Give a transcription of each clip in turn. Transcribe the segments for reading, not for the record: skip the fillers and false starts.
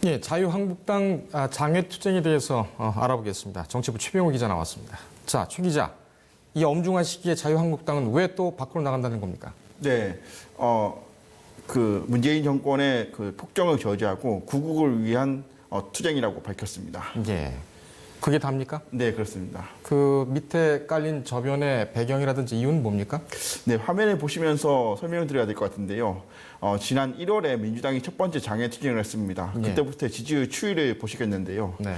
예, 자유한국당 장외투쟁에 대해서 알아보겠습니다. 정치부 최병호 기자 나왔습니다. 자, 최 기자, 이 엄중한 시기에 자유한국당은 왜 또 밖으로 나간다는 겁니까? 네, 문재인 정권의 폭정을 저지하고 구국을 위한 투쟁이라고 밝혔습니다. 예, 그게 답니까? 네, 그렇습니다. 그 밑에 깔린 저변의 배경이라든지 이유는 뭡니까? 네, 화면을 보시면서 설명드려야 될 것 같은데요. 지난 1월에 민주당이 첫 번째 장애 투쟁을 했습니다. 예. 그때부터 지지율 추이를 보시겠는데요. 네.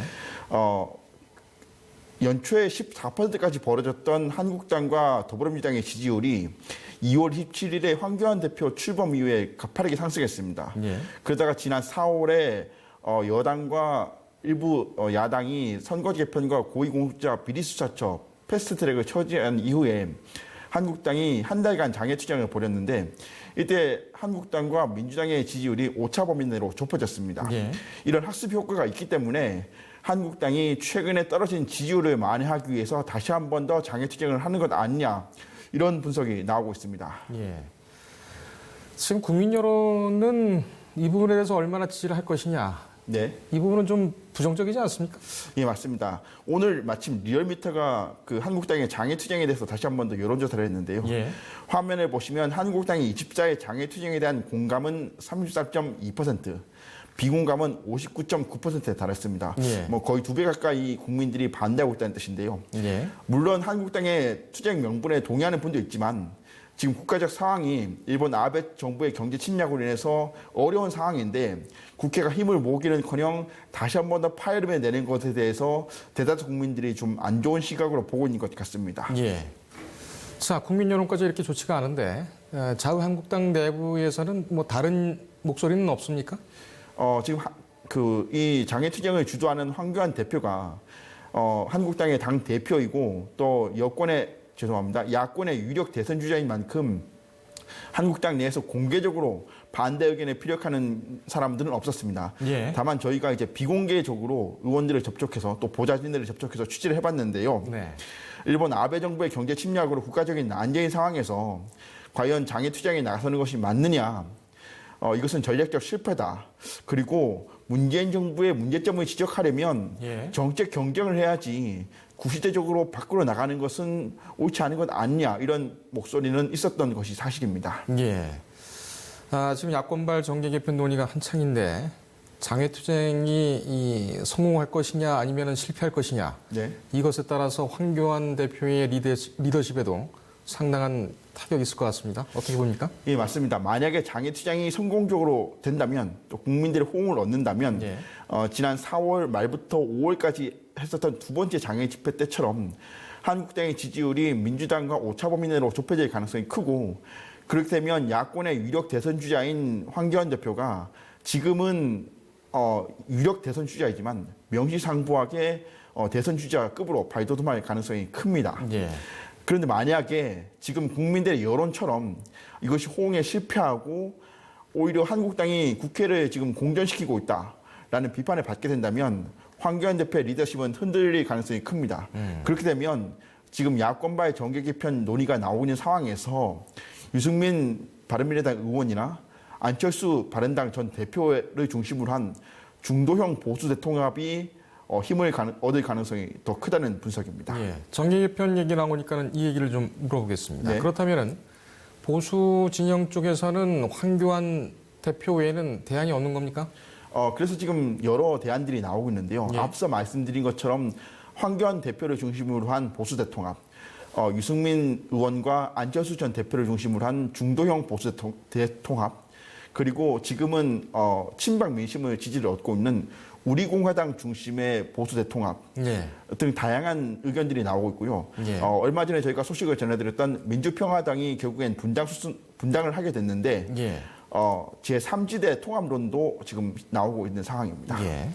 연초에 14%까지 벌어졌던 한국당과 더불어민주당의 지지율이 2월 27일에 황교안 대표 출범 이후에 가파르게 상승했습니다. 예. 그러다가 지난 4월에 여당과 일부 야당이 선거제 개편과 고위공직자 비리수사처 패스트트랙을 처리한 이후에 한국당이 한 달간 장애투쟁을 벌였는데 이때 한국당과 민주당의 지지율이 오차 범위 내로 좁혀졌습니다. 예. 이런 학습 효과가 있기 때문에 한국당이 최근에 떨어진 지지율을 만회하기 위해서 다시 한 번 더 장애투쟁을 하는 것 아니냐 이런 분석이 나오고 있습니다. 예. 지금 국민 여론은 이 부분에 대해서 얼마나 지지를 할 것이냐. 네. 이 부분은 좀 부정적이지 않습니까? 예, 맞습니다. 오늘 마침 리얼미터가 한국당의 장애투쟁에 대해서 다시 한 번 더 여론조사를 했는데요. 예. 화면을 보시면 한국당의 20자의 장애투쟁에 대한 공감은 34.2%, 비공감은 59.9%에 달했습니다. 예. 거의 2배 가까이 국민들이 반대하고 있다는 뜻인데요. 예. 물론 한국당의 투쟁 명분에 동의하는 분도 있지만 지금 국가적 상황이 일본 아베 정부의 경제 침략으로 인해서 어려운 상황인데 국회가 힘을 모으기는커녕 다시 한 번 더 파열음에 내는 것에 대해서 대다수 국민들이 좀 안 좋은 시각으로 보고 있는 것 같습니다. 예. 자, 국민 여론까지 이렇게 좋지가 않은데 자유한국당 내부에서는 뭐 다른 목소리는 없습니까? 지금 이 장애투쟁을 주도하는 황교안 대표가 한국당의 당 대표이고 또 야권의 유력 대선 주자인 만큼 한국당 내에서 공개적으로 반대 의견에 피력하는 사람들은 없었습니다. 예. 다만 저희가 이제 비공개적으로 의원들을 접촉해서 또 보좌진들을 접촉해서 취재를 해봤는데요. 네. 일본 아베 정부의 경제 침략으로 국가적인 난제인 상황에서 과연 장애투쟁에 나서는 것이 맞느냐? 이것은 전략적 실패다. 그리고 문재인 정부의 문제점을 지적하려면 예. 정책 경쟁을 해야지 구시대적으로 밖으로 나가는 것은 옳지 않은 것 아니냐 이런 목소리는 있었던 것이 사실입니다. 예. 지금 야권발 정계 개편 논의가 한창인데 장애투쟁이 성공할 것이냐 아니면 실패할 것이냐 네. 이것에 따라서 황교안 대표의 리더십에도 상당한 타격이 있을 것 같습니다. 어떻게 봅니까? 예, 맞습니다. 만약에 장애투쟁이 성공적으로 된다면 또 국민들의 호응을 얻는다면 예. 지난 4월 말부터 5월까지 했었던 두 번째 장애 집회 때처럼 한국당의 지지율이 민주당과 오차 범위 내로 좁혀질 가능성이 크고 그렇게 되면 야권의 유력 대선 주자인 황교안 대표가 지금은 유력 대선 주자이지만 명시상부하게 대선 주자급으로 발돋움할 가능성이 큽니다. 예. 그런데 만약에 지금 국민들의 여론처럼 이것이 호응에 실패하고 오히려 한국당이 국회를 지금 공전시키고 있다라는 비판을 받게 된다면 황교안 대표의 리더십은 흔들릴 가능성이 큽니다. 그렇게 되면 지금 야권발 정계 개편 논의가 나오고 있는 상황에서 유승민 바른미래당 의원이나 안철수 바른당 전 대표를 중심으로 한 중도형 보수 대통합이 힘을 얻을 가능성이 더 크다는 분석입니다. 예. 정계 개편 얘기 나오니까는 이 얘기를 좀 물어보겠습니다. 네. 그렇다면은 보수 진영 쪽에서는 황교안 대표 외에는 대안이 없는 겁니까? 그래서 지금 여러 대안들이 나오고 있는데요. 예. 앞서 말씀드린 것처럼 황교안 대표를 중심으로 한 보수 대통합, 유승민 의원과 안철수 전 대표를 중심으로 한 중도형 보수 대통합, 그리고 지금은 친박 민심을 지지를 얻고 있는 우리공화당 중심의 보수 대통합 예. 등 다양한 의견들이 나오고 있고요. 예. 얼마 전에 저희가 소식을 전해드렸던 민주평화당이 결국엔 분당을 하게 됐는데 예. 제3지대 통합론도 지금 나오고 있는 상황입니다. 예.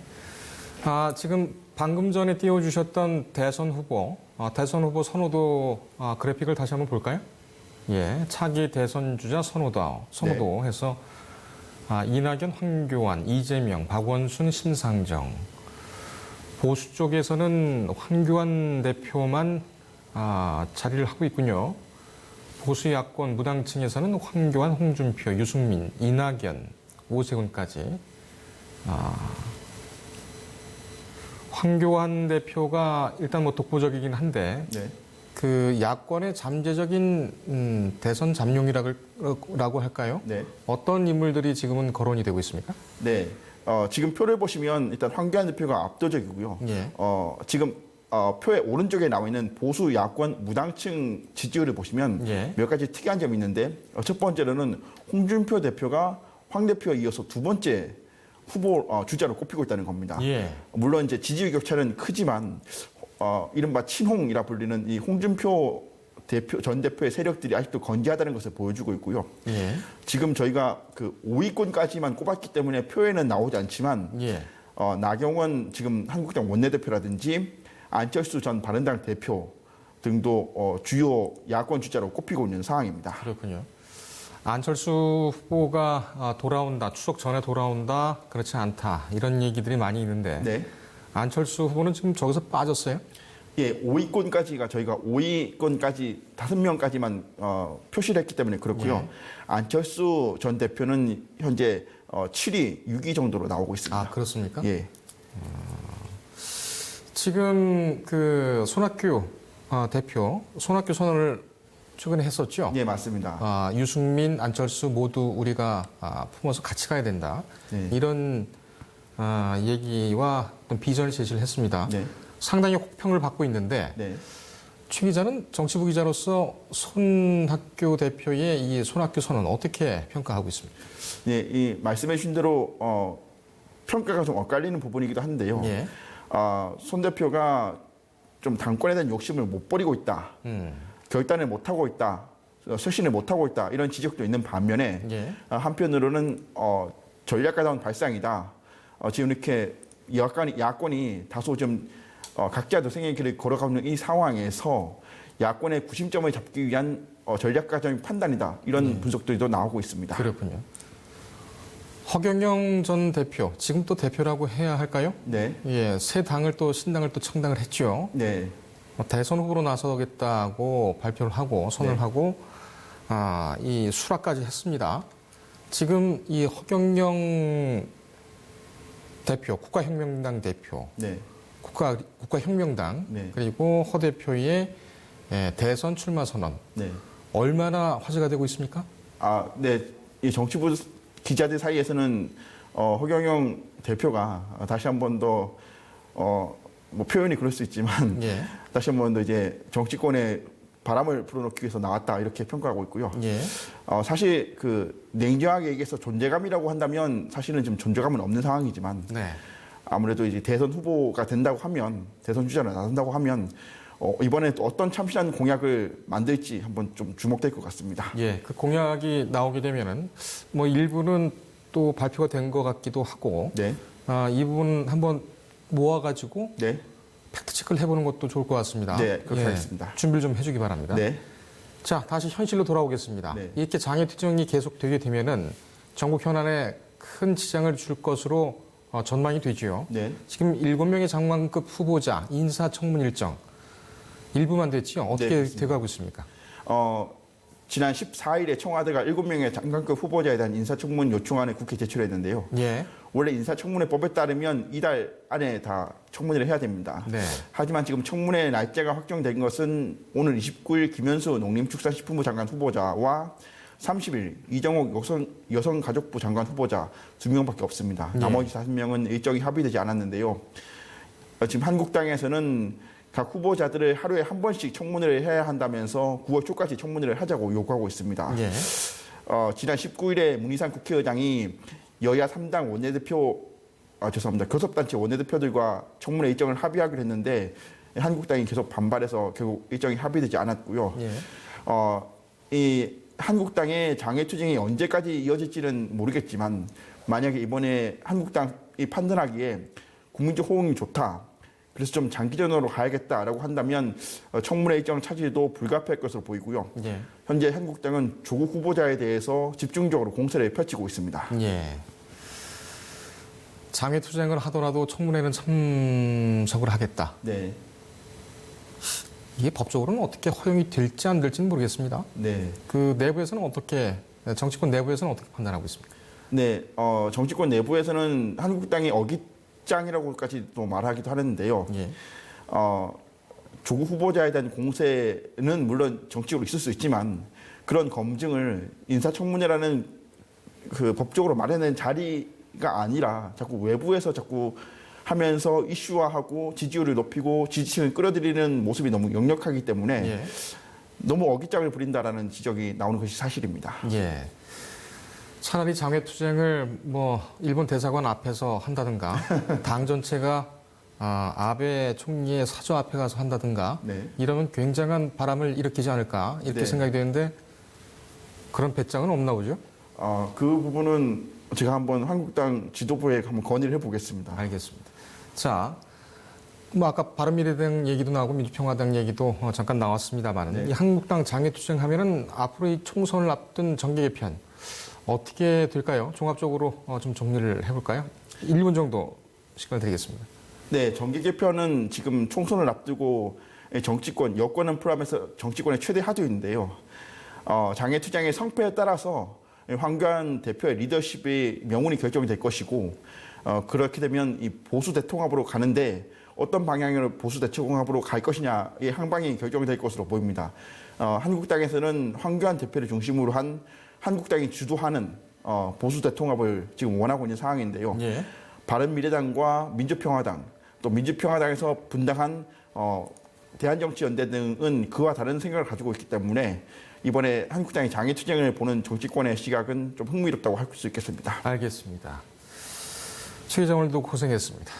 지금 방금 전에 띄워주셨던 대선 후보 선호도 그래픽을 다시 한번 볼까요? 예. 차기 대선 주자 선호도 네. 해서 이낙연, 황교안, 이재명, 박원순, 심상정. 보수 쪽에서는 황교안 대표만 자리를 하고 있군요. 보수 야권 무당층에서는 황교안, 홍준표, 유승민, 이낙연, 오세훈까지 황교안 대표가 일단 뭐 독보적이긴 한데 네. 그 야권의 잠재적인 대선 잠룡이라고 할까요? 네. 어떤 인물들이 지금은 거론이 되고 있습니까? 네. 지금 표를 보시면 일단 황교안 대표가 압도적이고요. 예. 지금 표의 오른쪽에 나와 있는 보수 야권 무당층 지지율을 보시면 예. 몇 가지 특이한 점이 있는데 첫 번째로는 홍준표 대표가 황 대표에 이어서 두 번째 후보 주자로 꼽히고 있다는 겁니다. 예. 물론 이제 지지율 격차는 크지만 이른바 친홍이라 불리는 이 홍준표 전 대표의 세력들이 아직도 건재하다는 것을 보여주고 있고요. 예. 지금 저희가 그 5위권까지만 꼽았기 때문에 표에는 나오지 않지만 예. 나경원 지금 한국당 원내대표라든지 안철수 전 바른당 대표 등도 주요 야권 주자로 꼽히고 있는 상황입니다. 그렇군요. 안철수 후보가 돌아온다, 추석 전에 돌아온다, 그렇지 않다 이런 얘기들이 많이 있는데 네. 안철수 후보는 지금 저기서 빠졌어요? 예, 5위권까지가 저희가 5위권까지 5명까지만 표시를 했기 때문에 그렇고요. 예. 안철수 전 대표는 현재 7위, 6위 정도로 나오고 있습니다. 아, 그렇습니까? 예. 지금 그 손학규 대표, 손학규 선언을 최근에 했었죠? 예, 맞습니다. 유승민, 안철수 모두 우리가 품어서 같이 가야 된다. 네. 이런 얘기와 어떤 비전을 제시를 했습니다. 네. 상당히 혹평을 받고 있는데 네. 최 기자는 정치부 기자로서 손학규 대표의 이 손학규 선언 어떻게 평가하고 있습니까? 예, 이 말씀해 주신 대로 평가가 좀 엇갈리는 부분이기도 한데요. 예. 손 대표가 좀 당권에 대한 욕심을 못 버리고 있다. 결단을 못 하고 있다. 쇄신을 못 하고 있다. 이런 지적도 있는 반면에 예. 한편으로는 전략가다운 발상이다. 지금 이렇게 야권이 다소 좀 각자 도생의 길을 걸어가는 이 상황에서 야권의 구심점을 잡기 위한 전략가적인 판단이다. 이런 분석들도 나오고 있습니다. 그렇군요. 허경영 전 대표, 지금 또 대표라고 해야 할까요? 네. 예, 새 당을 또 신당을 또 창당을 했죠. 네. 대선 후보로 나서겠다고 발표를 하고 선언을 네. 하고 이 수락까지 했습니다. 지금 이 허경영 대표, 국가혁명당 대표, 네. 국가혁명당 네. 그리고 허 대표의 대선 출마 선언 네. 얼마나 화제가 되고 있습니까? 네. 이 정치부 기자들 사이에서는 허경영 대표가 다시 한 번 더 뭐 표현이 그럴 수 있지만 예. 다시 한 번 더 이제 정치권에 바람을 불어넣기 위해서 나왔다 이렇게 평가하고 있고요. 예. 사실 그 냉정하게 얘기해서 존재감이라고 한다면 사실은 지금 존재감은 없는 상황이지만 네. 아무래도 이제 대선 후보가 된다고 하면 대선 주자로 나선다고 하면 이번에 또 어떤 참신한 공약을 만들지 한번 좀 주목될 것 같습니다. 예, 그 공약이 나오게 되면은 뭐 일부는 또 발표가 된 것 같기도 하고, 네, 이 부분 한번 모아가지고 네, 팩트 체크를 해보는 것도 좋을 것 같습니다. 네, 그렇게 하겠습니다. 준비를 좀 해주기 바랍니다. 네, 자, 다시 현실로 돌아오겠습니다. 네. 이렇게 장애 투쟁이 계속되게 되면은 전국 현안에 큰 지장을 줄 것으로 전망이 되지요. 네. 지금 7명의 장관급 후보자 인사청문 일정 일부만 됐지요. 어떻게 그렇습니다. 돼가고 있습니까? 지난 14일에 청와대가 7명의 장관급 후보자에 대한 인사청문 요청안을 국회에 제출했는데요. 예. 원래 인사청문회법에 따르면 이달 안에 다 청문회를 해야 됩니다. 네. 하지만 지금 청문회 날짜가 확정된 것은 오늘 29일 김현수 농림축산식품부 장관 후보자와 30일 이정옥 여성가족부 장관 후보자 2명밖에 없습니다. 네. 나머지 5명은 일정이 합의되지 않았는데요. 지금 한국당에서는 각 후보자들을 하루에 한 번씩 청문회를 해야 한다면서 9월 초까지 청문회를 하자고 요구하고 있습니다. 예. 지난 19일에 문희상 국회의장이 여야 3당 원내대표, 교섭단체 원내대표들과 청문회 일정을 합의하기로 했는데 한국당이 계속 반발해서 결국 일정이 합의되지 않았고요. 예. 이 한국당의 장애투쟁이 언제까지 이어질지는 모르겠지만 만약에 이번에 한국당이 판단하기에 국민적 호응이 좋다. 그래서 좀 장기전으로 가야겠다라고 한다면 청문회 일정 차질도 불가피할 것으로 보이고요. 예. 현재 한국당은 조국 후보자에 대해서 집중적으로 공세를 펼치고 있습니다. 예. 장애 투쟁을 하더라도 청문회는 참석을 하겠다. 네, 이게 법적으로는 어떻게 허용이 될지 안 될지는 모르겠습니다. 네, 그 내부에서는 어떻게 정치권 내부에서는 어떻게 판단하고 있습니까? 네. 정치권 내부에서는 한국당이 억장이라고까지도 말하기도 하는데요. 예. 조국 후보자에 대한 공세는 물론 정치적으로 있을 수 있지만 그런 검증을 인사청문회라는 그 법적으로 마련된 자리가 아니라 자꾸 외부에서 자꾸 하면서 이슈화하고 지지율을 높이고 지지층을 끌어들이는 모습이 너무 역력하기 때문에 예. 너무 어깃장을 부린다라는 지적이 나오는 것이 사실입니다. 예. 차라리 장외투쟁을 뭐 일본 대사관 앞에서 한다든가 당 전체가 아베 총리의 사저 앞에 가서 한다든가 네. 이러면 굉장한 바람을 일으키지 않을까 이렇게 네. 생각이 되는데 그런 배짱은 없나 보죠? 그 부분은 제가 한번 한국당 지도부에 한번 건의를 해보겠습니다. 알겠습니다. 자, 뭐 아까 바른미래당 얘기도 나오고 민주평화당 얘기도 잠깐 나왔습니다만 네. 이 한국당 장외투쟁 하면은 앞으로 이 총선을 앞둔 정계 개편 어떻게 될까요? 종합적으로 좀 정리를 해볼까요? 1분 정도 시간을 드리겠습니다. 네, 정계 개편은 지금 총선을 앞두고 정치권, 여권은 포함해서 정치권의 최대 화두인데요. 장외투쟁의 성패에 따라서 황교안 대표의 리더십의 명운이 결정이 될 것이고, 그렇게 되면 이 보수 대통합으로 가는데 어떤 방향으로 보수 대통합으로 갈 것이냐의 항방이 결정이 될 것으로 보입니다. 한국당에서는 황교안 대표를 중심으로 한 한국당이 주도하는 보수 대통합을 지금 원하고 있는 상황인데요. 예. 바른미래당과 민주평화당, 또 민주평화당에서 분당한 대한정치연대 등은 그와 다른 생각을 가지고 있기 때문에 이번에 한국당이 장외투쟁을 보는 정치권의 시각은 좀 흥미롭다고 할 수 있겠습니다. 알겠습니다. 최 기자 오늘도 고생했습니다.